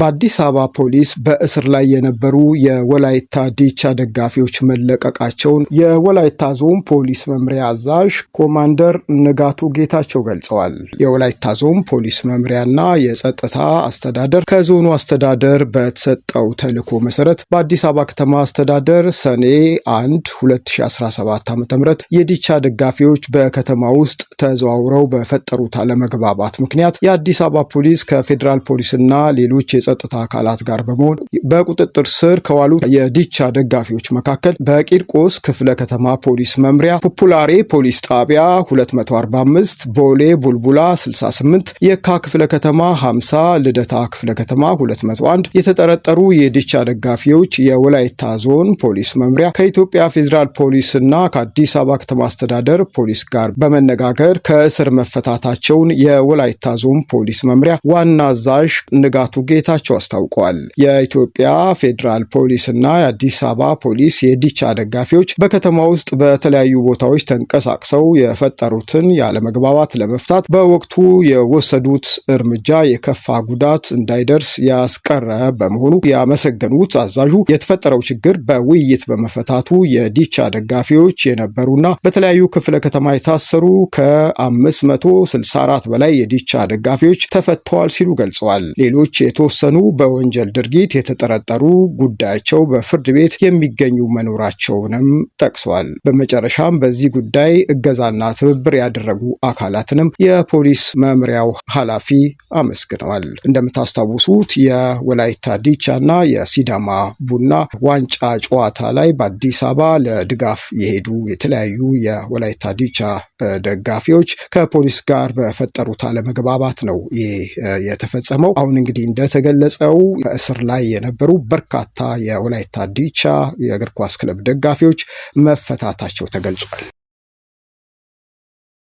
በአዲስ አበባ ፖሊስ በእስር ላይ የነበሩ የወላይታ ዲቻ ደጋፊዎች መለቀቃቸውን የወላይታ ዞን ፖሊስ መምሪያ አዛዥ ኮማንደር ንጋቱ ጌታቸው ገልጸዋል። የወላይታ ዞን ፖሊስ መምሪያና የጸጥታ አስተዳደር ከዞኑ አስተዳደር በተሰጠው ተልዕኮ መሰረት በአዲስ አበባ ከተማ አስተዳደር ሰኔ 1 2017 ዓ.ም የዲቻ ደጋፊዎች በከተማ ውስጥ ተዘዋውረው በፈጠሩት አለመግባባት ምክንያት የአዲስ አበባ ፖሊስ ከፌዴራል ፖሊስና ሌሎች የጸጥታ አካላት ጋር በመሆን በቁጥጥር ስር ከዋሉ የዲቻ ደጋፊዎች መካከል በቂርቆስ ክፍለ ከተማ ፖሊስ መምሪያ ፖፑላሬ ፖሊስ ጣቢያ 245፣ ቦሌ ቡልቡላ 68፣ የካ ክፍለ ከተማ 50፣ ልደታ ክፍለ ከተማ 201 የተጠረጠሩ የዲቻ ደጋፊዎች የወላይታ ዞን ፖሊስ መምሪያ ከኢትዮጵያ ፌዴራል ፖሊስና ከአዲስ አበባ ከተማ አስተዳደር ፖሊስ ጋር በመነጋገር ከእስር መፈታታቸውን የወላይታ ዞን ፖሊስ መምሪያ ዋና አዛዥ ንጋቱ ጌታቸው አስታውቀዋል። የኢትዮጵያ ፌዴራል ፖሊስና የአዲስ አበባ ፖሊስ የዲቻ ደጋፊዎች በከተማ ውስጥ በተለያዩ ቦታዎች ተንቀሳቅሰው የፈጠሩትን ያለመግባባት ለመፍታት በወቅቱ የወሰዱት እርምጃ የከፋ ጉዳት እንዳይደርስ ያስቀረ በመሆኑ ያመሰገኑት አዛዡ የተፈጠረው ችግር በውይይት በመፈታቱ የዲቻ ደጋፊዎች የነበሩና በተለያዩ ክፍለ ከተማ የታሰሩ ከ564 በላይ የዲቻ ደጋፊዎች ተፈተዋል ሲሉ ገልጸዋል። ሌሎች የተወሰኑ በወንጀል ድርጊት የተጠረጠሩ ጉዳያቸው በፍርድ ቤት የሚገኙ መኖራቸውንም ጠቅሰዋል። በመጨረሻም በዚህ ጉዳይ እገዛና ትብብር ያደረጉ አካላትንም የፖሊስ መምሪያው ኃላፊ አመስግነዋል። እንደምታስታውሱት የወላይታ ዲቻና የሲዳማ ቡና ዋንጫ ጨዋታ ላይ በአዲስ አበባ ለድጋፍ የሄዱ የተለያዩ የወላይታ ዲቻ ደጋፊዎች ከፖሊስ ጋር በፈጠሩት አለመግባባት ነው የተፈጸመው። አሁን እንግዲህ እንደተገለጸው በእስር ላይ የነበሩ በርካታ የወላይታ ዲቻ የእግር ኳስ ክለብ ደጋፊዎች መፈታታቸው ተገልጿል።